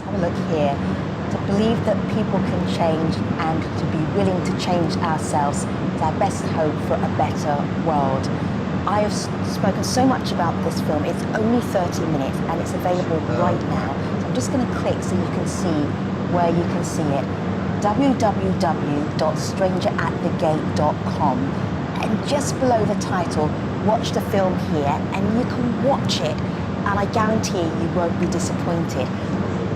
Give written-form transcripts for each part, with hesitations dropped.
Have a look here. To believe that people can change and to be willing to change ourselves is our best hope for a better world. I have spoken so much about this film. It's only 30 minutes and it's available right now. So I'm just going to click so you can see where you can see it. www.strangeratthegate.com, and just below the title, watch the film here, and you can watch it, and I guarantee you won't be disappointed.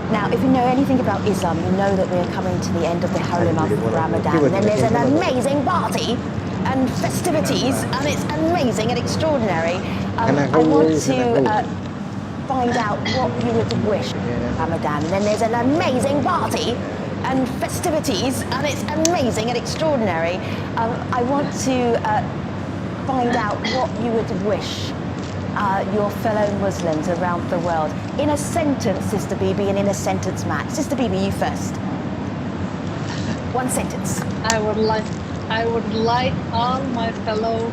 Now, if you know anything about Islam, you know that we're coming to the end of the holy month of Ramadan. And then there's an amazing party and festivities, and it's amazing and extraordinary. I want to find out what you would wish Ramadan. And then there's an amazing party and festivities, and it's amazing and extraordinary. I want to find out what you would wish your fellow Muslims around the world. In a sentence, Sister Bibi, and in a sentence, Matt. Sister Bibi, you first. One sentence. I would like all my fellow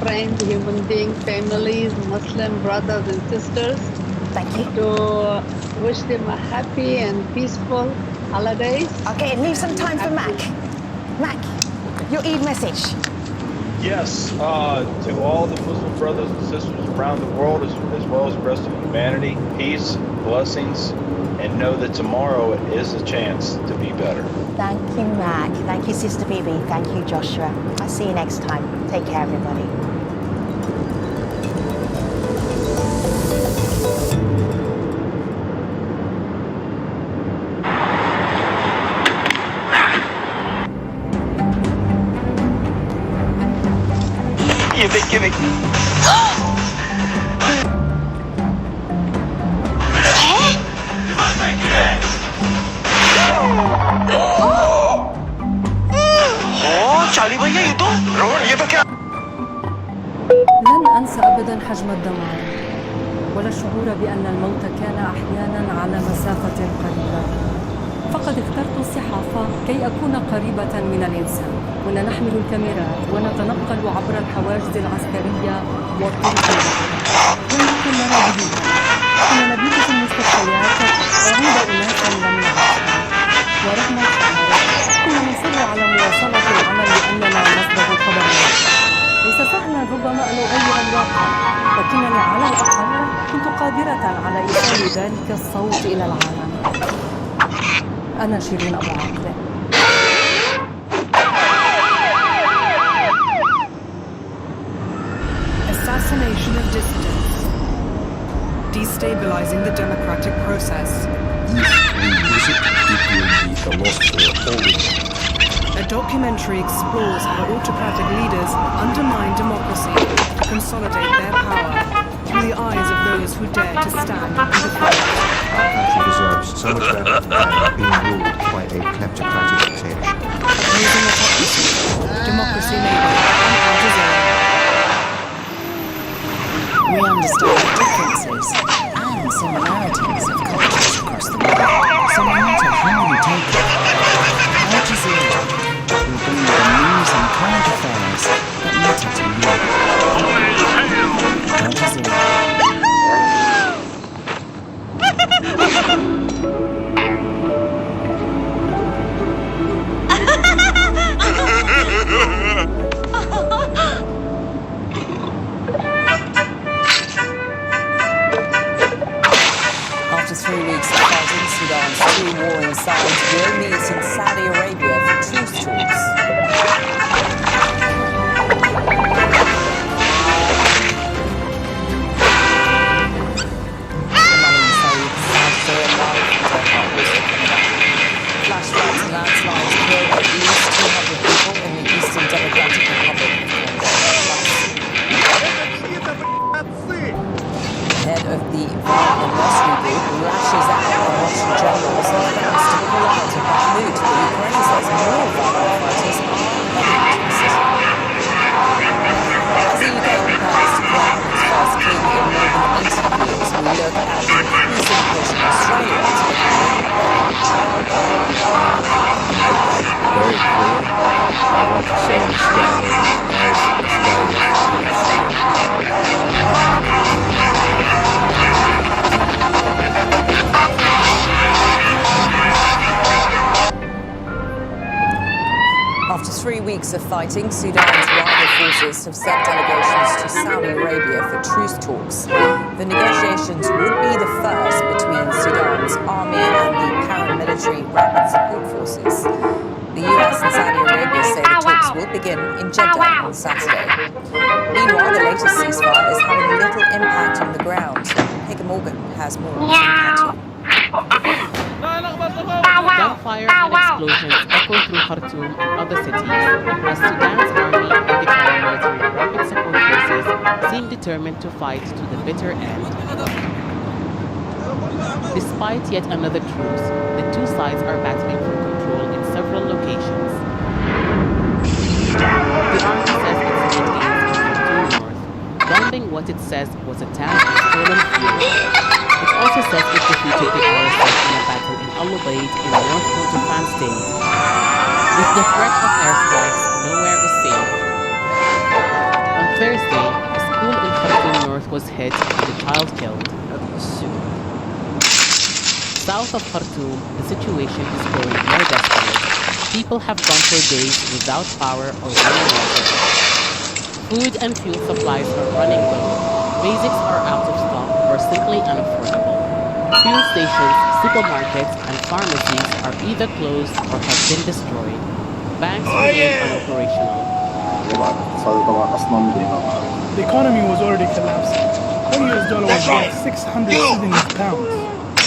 friends, human beings, families, Muslim brothers and sisters. Thank you. To wish them a happy and peaceful holidays. Okay, and leave some time for Mac. Mac, your Eid message. Yes, to all the Muslim brothers and sisters around the world, as well as the rest of humanity, peace, blessings, and know that tomorrow is a chance to be better. Thank you, Mac. Thank you, Sister Bibi. Thank you, Joshua. I'll see you next time. Take care, everybody. Give it. لن أنسى أبداً حجم الدمار ولا الشعور بأن الموت كان أحياناً على مسافة قريبة. فقد اخترت الصحافة كي أكون قريبة من الإنسان. كنا نحمل الكاميرات ونتنقل عبر الحواجز العسكرية والطرق ولكن نرى جديداً. كنا نبيت في المستشفيات وعند أناس لم نعرفهم. ورغم الحرارة كنا نصر على مواصلة العمل لأننا نصدر الخبرات. ليس سهلا ربما أن أغير الواقع، لكنني على الأقل كنت قادرة على إيصال ذلك الصوت إلى العالم. أنا شيرين أبو عقبة. Assassination of dissidents. Destabilizing the democratic process. A documentary explores how autocratic leaders undermine democracy to consolidate their power through the eyes of those who dare to stand and defend it. Our country deserves so much better than being ruled by a kleptocratic dictatorship. Raising autocracy, Democracy Maybe, and Al Jazeera. We understand the differences and similarities of cultures across the world, so no matter how we take it, Al Jazeera will bring you the news and current affairs that matter to you. Al Jazeera. After 3 weeks of fighting, Sudan's two warring sides will meet in Saudi Arabia for truce talks. Flash floods and landslides killed at least 200 people in the Eastern Democratic Republic of Congo. Head of the Wagner mercenary group lashes out at Russian generals and threatens to pull out of Bakhmut, but Ukraine says weeks of fighting, Sudan's rival forces have sent delegations to Saudi Arabia for truce talks. The negotiations would be the first between Sudan's army and the paramilitary rapid support forces. The US and Saudi Arabia say the talks will begin in Jeddah on Saturday. Meanwhile, the latest ceasefire is having little impact on the ground. Higa Morgan has more from Khartoum. Gunfire and explosions echo through Khartoum and other cities as Sudan's army and the paramilitary rapid support forces seem determined to fight to the bitter end. Despite yet another truce, the two sides are battling for control in several locations. The army says it's made gains in Khartoum North, bombing what it says was a town of stolen fuel. It also says it defeated the RSF in a battle in Al-Ubaid in North Kordofan state. With the threat of airstrikes, nowhere is safe. On Thursday, a school in Khartoum North was hit and a child killed. South of Khartoum, the situation is growing more desperate. People have gone for days without power or running water. Food and fuel supplies are running low. Basics are out of stock or simply unaffordable. Fuel stations, supermarkets, and pharmacies are either closed or have been destroyed. Banks remain unoperational. The economy was already collapsing. $1 was worth 600 Sudanese pounds.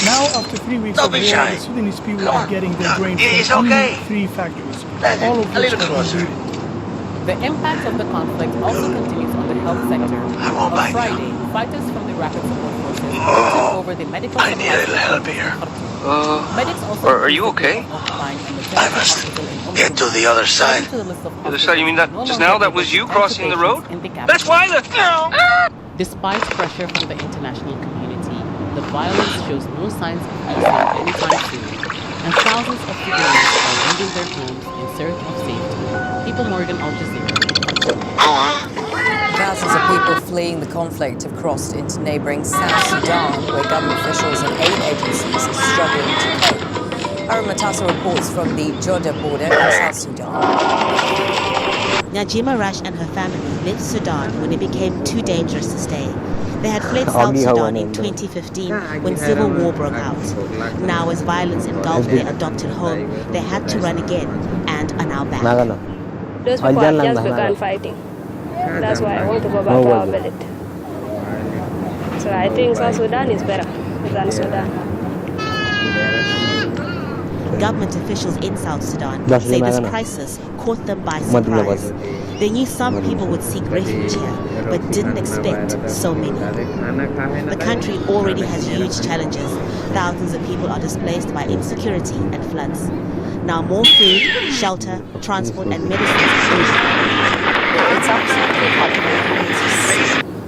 Now, after 3 weeks of war, the Sudanese people are getting their grain from only 3 factories, all of which are polluted. The impact of the conflict also continues on the health sector. On Friday, fighters from the rapid support forces took over the medical I need a little help here. Medics also Are you okay? I must get to the other side. The other side? You mean that just now that was you crossing the road? That's why the... Despite pressure from the international community, the violence shows no signs of easing anytime soon, and thousands of Sudanese are leaving their homes in search of safety. People Morgan Al Jazeera. Thousands of people fleeing the conflict have crossed into neighbouring South Sudan, where government officials and aid agencies are struggling to cope. MATRA reports from the Jeddah border in South Sudan. Najima Rash and her family left Sudan when it became too dangerous to stay. They had fled South Sudan in 2015 when civil war broke out. Now, as violence engulfed their adopted home, they had to run again and are now back. Those people have just begun fighting. That's why I want to go back to our village. So I think South Sudan is better than Sudan. Government officials in South Sudan say this crisis caught them by surprise. They knew some people would seek refuge here, but didn't expect so many. The country already has huge challenges. Thousands of people are displaced by insecurity and floods. Now more food, shelter, transport and medicine. It's absolutely heartbreaking to see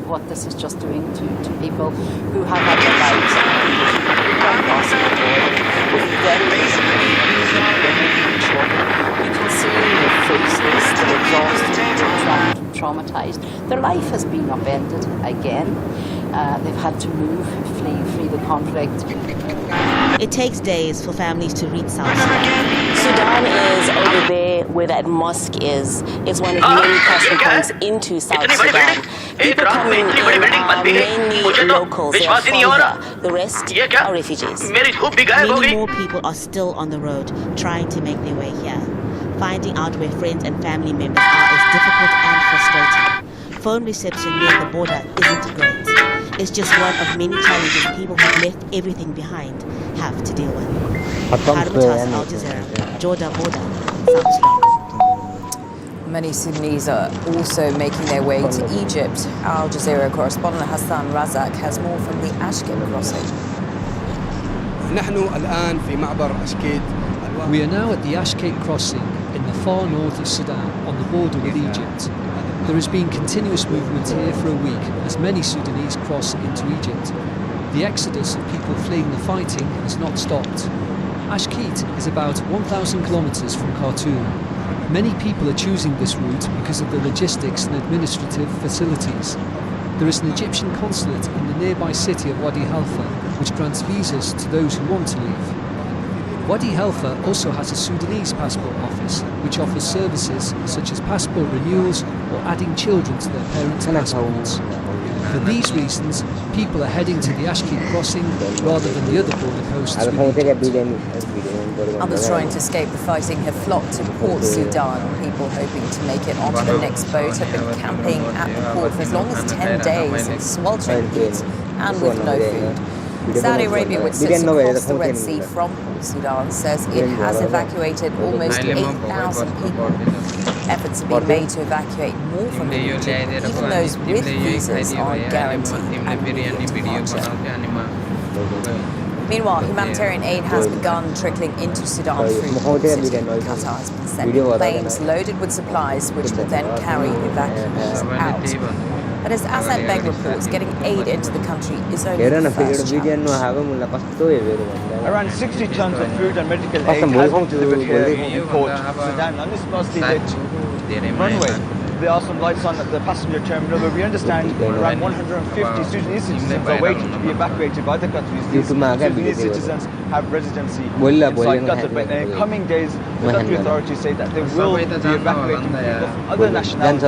what this is just doing to people who have had their lives lost in the war. With very children. You can see their faces, they're exhausted, they're traumatized. Their life has been upended again. They've had to move, flee the conflict. It takes days for families to reach South Sudan. Sudan is over there where that mosque is. It's one of many crossing points into South Sudan. People coming in are mainly locals. They are from there. The rest are refugees. Many more people are still on the road trying to make their way here. Finding out where friends and family members are is difficult and frustrating. Phone reception near the border isn't great. It's just one of many challenges people who've left everything behind have to deal with. MATRA, Al Jazeera, Jeddah border, South Sudan. Many Sudanese are also making their way to Egypt. Al Jazeera correspondent Hassan Razak has more from the Ashkit crossing. We are now at the Ashkit crossing in the far north of Sudan on the border with Egypt. There has been continuous movement here for a week as many Sudanese cross into Egypt. The exodus of people fleeing the fighting has not stopped. Ashkit is about 1,000 kilometres from Khartoum. Many people are choosing this route because of the logistics and administrative facilities. There is an Egyptian consulate in the nearby city of Wadi Halfa, which grants visas to those who want to leave. Wadi Halfa also has a Sudanese passport office, which offers services such as passport renewals or adding children to their parents' passports. For these reasons, people are heading to the Ashkid crossing rather than the other border posts with Egypt. Others trying to escape the fighting have flocked to Port Sudan. People hoping to make it onto the next boat have been camping at the port for as long as 10 days in sweltering heat and with no food. Saudi Arabia, which sits across the Red Sea from Port Sudan, says it has evacuated almost 8,000 people. Efforts have been made to evacuate more from the region, even those with visas aren't guaranteed immediate departure. Meanwhile, humanitarian aid has begun trickling into Sudan through Port City. Qatar has been sending planes loaded with supplies, which will then carry evacuees out. But as Asad Beg reports, getting aid into the country is only the first challenge. Around 60 tons of food and medical aid has been delivered here in Port Sudan, and this is mostly the runway. There are some lights on at the passenger terminal, but we understand around 150 Sudanese citizens are waiting to be evacuated by the countries. These Sudanese citizens have residency inside Qatar, but in coming days, the Qatari authorities say that they will be evacuating people of other nationalities,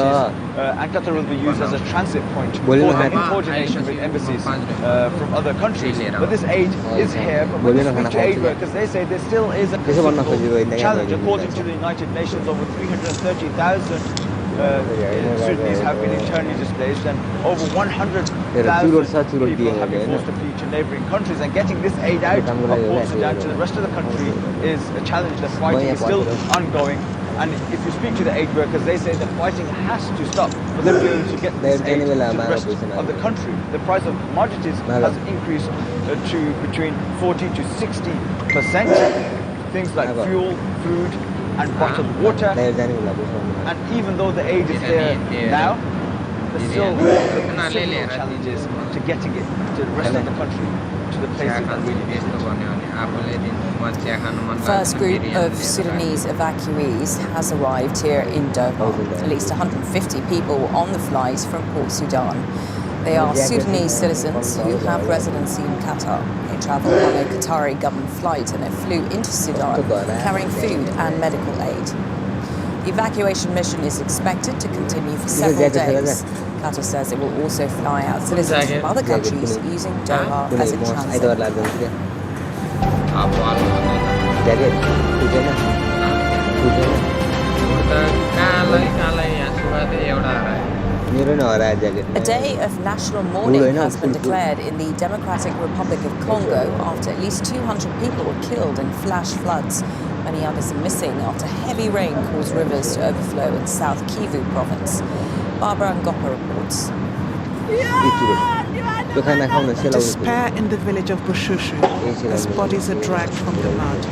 and Qatar will be used as a transit point for the in coordination with embassies from other countries. But this aid is here, but when we speak to aid workers, they say there still is a physical challenge. According to the United Nations, over 330,000 Sudanese have been internally displaced, and over 100,000 people have been forced to flee to neighbouring countries, and getting this aid out of Port Sudan to the rest of the country is a challenge. The fighting is still ongoing, and if you speak to the aid workers, they say the fighting has to stop for them to be able to get this aid to the rest of the country. The price of commodities has increased to between 40 to 60%. Things like fuel, food, and bottled water, and even though the aid is here now, there's still considerable challenges to getting it to the rest of the country, to the places that really need it. The first group of Sudanese evacuees has arrived here in Doha. At least 150 people were on the flight from Port Sudan. They are Sudanese citizens who have residency in Qatar. They travelled on a Qatari government flight and they flew into Sudan carrying food and medical aid. The evacuation mission is expected to continue for several days. Qatar says it will also fly out citizens from other countries using Doha as a transit. A day of national mourning has been declared in the Democratic Republic of Congo after at least 200 people were killed in flash floods. Many others are missing after heavy rain caused rivers to overflow in South Kivu province. Barbara Ngopa reports. Despair in the village of Bushushu as bodies are dragged from the mud.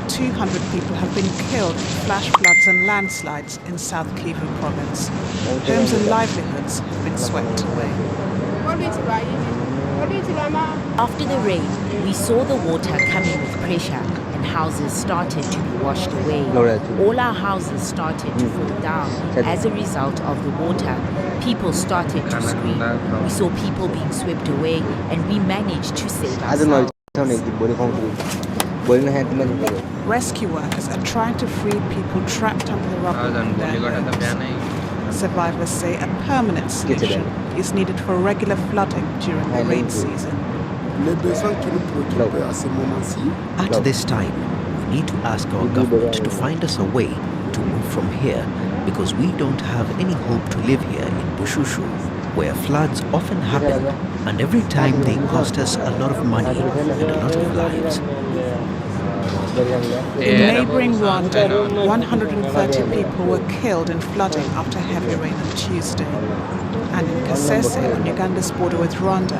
200 people have been killed in flash floods and landslides in South Kivu province. Homes and livelihoods have been swept away. After the rain, we saw the water coming with pressure and houses started to be washed away. All our houses started to fall down. As a result of the water, people started to scream. We saw people being swept away and we managed to save ourselves. Rescue workers are trying to free people trapped under the rubble in their homes. Survivors say a permanent solution is needed for regular flooding during the rain season. At this time, we need to ask our government to find us a way to move from here because we don't have any hope to live here in Bushushu, where floods often happen and every time they cost us a lot of money and a lot of lives. In neighbouring Rwanda, 130 people were killed in flooding after heavy rain on Tuesday. And in Kasese, on Uganda's border with Rwanda,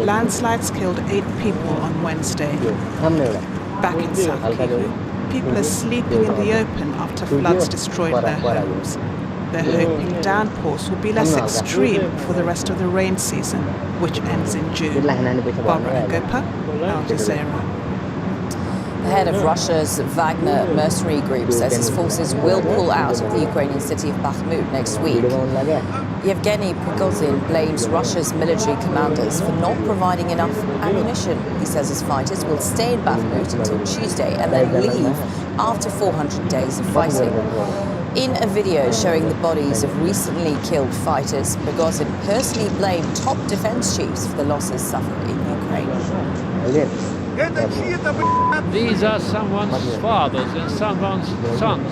landslides killed 8 people on Wednesday. Back in South Kivu, people are sleeping in the open after floods destroyed their homes. They're hoping downpours will be less extreme for the rest of the rain season, which ends in June. Barbara Ngopa, Al Jazeera. The head of Russia's Wagner mercenary group says his forces will pull out of the Ukrainian city of Bakhmut next week. Yevgeny Prigozhin blames Russia's military commanders for not providing enough ammunition. He says his fighters will stay in Bakhmut until Tuesday and then leave after 400 days of fighting. In a video showing the bodies of recently killed fighters, Prigozhin personally blamed top defense chiefs for the losses suffered in Ukraine. These are someone's fathers and someone's sons.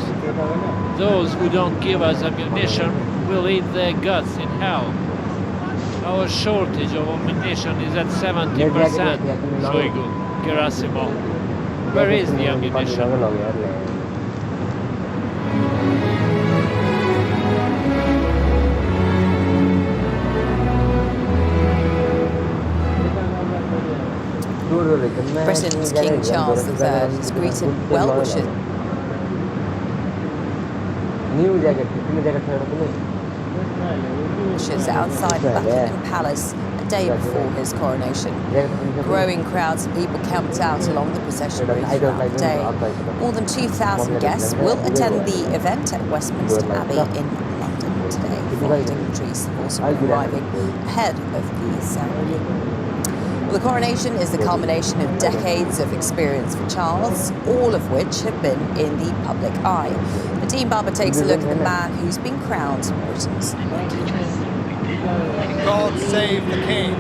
Those who don't give us ammunition will eat their guts in hell. Our shortage of ammunition is at 70%. Shoigu, Gerasimov. Where is the ammunition? Britain's King Charles III has greeted well-wishers outside Buckingham Palace a day before his coronation. Growing crowds of people camped out along the procession route throughout the day. More than 2,000 guests will attend the event at Westminster Abbey in London today. 4 dignitaries have also been arriving ahead of the ceremony. Well, the coronation is the culmination of decades of experience for Charles, all of which have been in the public eye. Nadeem Baba takes a look at the man who's been crowned Britain's God save the King.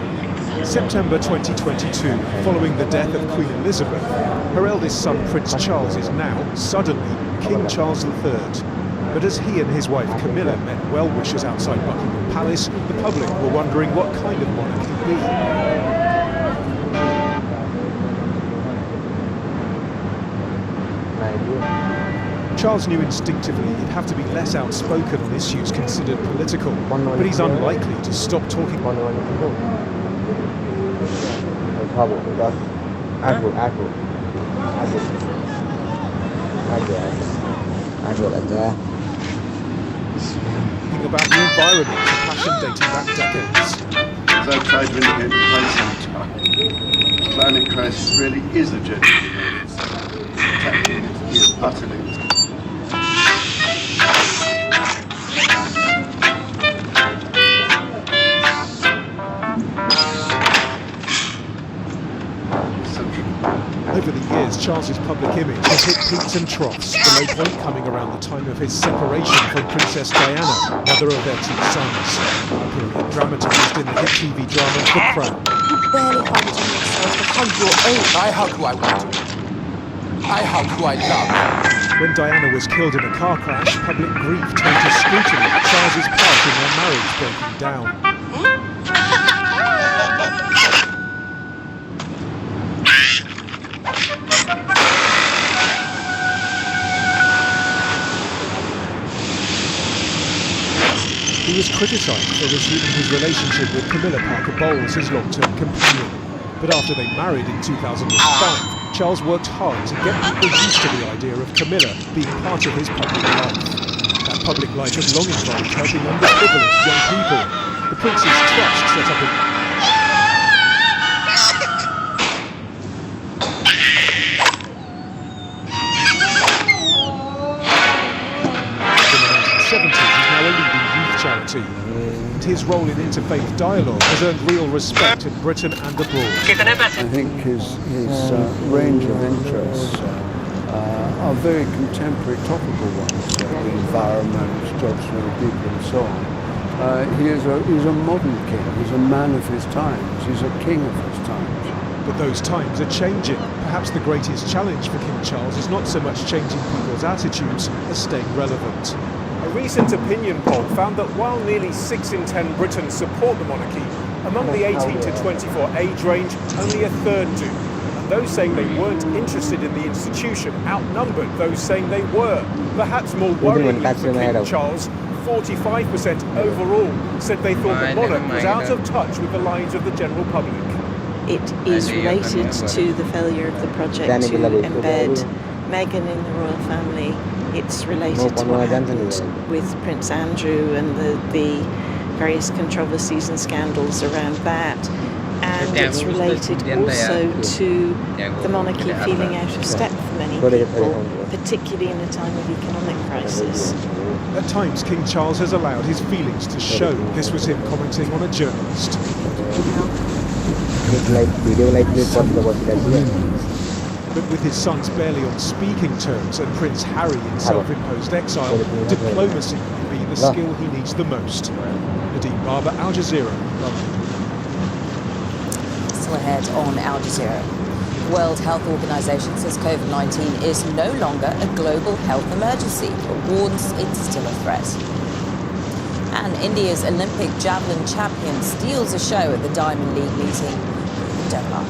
September 2022, following the death of Queen Elizabeth, her eldest son Prince Charles is now, suddenly, King Charles III. But as he and his wife Camilla met well-wishers outside Buckingham Palace, the public were wondering what kind of monarch he'd be. Charles knew instinctively he'd have to be less outspoken on issues considered political, but he's unlikely to stop talking. Thinking about the environment, a passion dating back decades. As I've tried to indicate for quite some time, the climate crisis really is a genuine emergency. Tackling it is utterly. Over the years, Charles's public image has hit peaks and troughs, the low point coming around the time of his separation from Princess Diana, mother of their 2 sons. A period dramatised in the hit TV drama The Crown. You barely hold it in yourself to hug your own. I hug who I want. I hug who I love. When Diana was killed in a car crash, public grief turned to scrutiny at Charles's part in their marriage breaking down. He was criticised for resuming his relationship with Camilla Parker Bowles, his long-term companion. But after they married in 2005, Charles worked hard to get people used to the idea of Camilla being part of his public life. That public life had long involved helping underprivileged young people. The Prince's Trust set up in charity, and his role in interfaith dialogue has earned real respect in Britain and abroad. I think his range of interests are very contemporary, topical ones, the environment, jobs for the people and so on. He's a modern king, he's a man of his times, he's a king of his times. But those times are changing. Perhaps the greatest challenge for King Charles is not so much changing people's attitudes as staying relevant. A recent opinion poll found that while nearly 6 in 10 Britons support the monarchy, among the 18 to 24 age range, only a third do. And those saying they weren't interested in the institution outnumbered those saying they were. Perhaps more worryingly for King Charles, 45% overall said they thought the monarch was out of touch with the lives of the general public. It is related to the failure of the project to embed Meghan in the royal family. It's related to what happened with Prince Andrew and the various controversies and scandals around that. and it's related also to the monarchy feeling out of step for many people, particularly in a time of economic crisis. At times, King Charles has allowed his feelings to show. This was him commenting on a journalist. But with his sons barely on speaking terms and Prince Harry in self-imposed exile, diplomacy will be the skill he needs the most. Nadeem Barber, Al Jazeera, London. Still ahead on Al Jazeera. The World Health Organization says COVID-19 is no longer a global health emergency, but warns it's still a threat. And India's Olympic javelin champion steals a show at the Diamond League meeting in Denmark.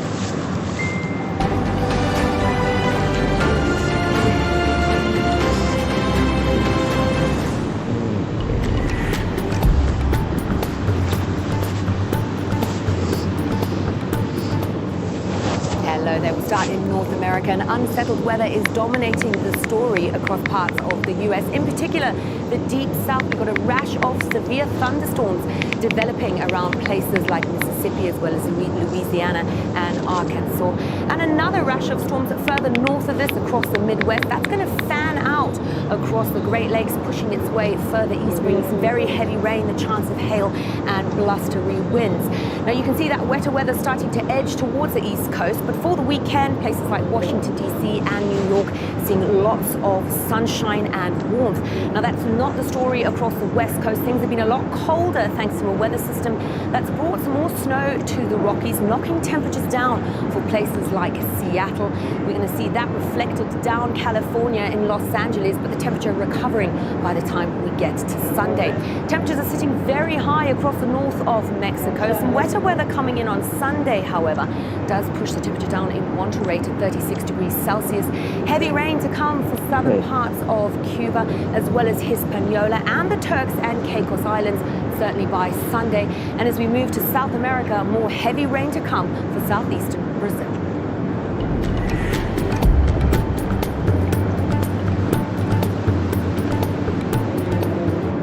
They will start in North America, and unsettled weather is dominating the story across parts of the US. In particular, the deep south, we've got a rash of severe thunderstorms developing around places like Mississippi as well as Louisiana and Arkansas. And another rash of storms further north of this across the Midwest. That's going to fan out across the Great Lakes, pushing its way further east, bringing some very heavy rain, the chance of hail and blustery winds. Now you can see that wetter weather starting to edge towards the east coast, but for the weekend, places like Washington, D.C. and New York seeing lots of sunshine and warmth. Now that's not the story across the west coast. Things have been a lot colder thanks to a weather system that's brought some more snow to the Rockies, knocking temperatures down for places like Seattle. We're going to see that reflected down California in Los Angeles, but the temperature recovering by the time we get to Sunday. Temperatures are sitting very high across the north of Mexico. Some wetter weather coming in on Sunday, however, does push the temperature down in Monterey to 36 degrees Celsius. Heavy rain to come for southern parts of Cuba, as well as Hispaniola and the Turks and Caicos Islands, certainly by Sunday. And as we move to South America, more heavy rain to come for southeastern Brazil.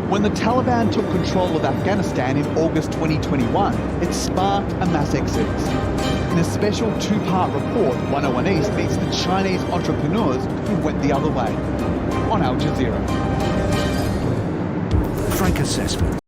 When the Taliban took control of Afghanistan in August 2021, it sparked a mass exodus. In a special two-part report, 101 East meets the Chinese entrepreneurs who went the other way. On Al Jazeera. Frank assessment.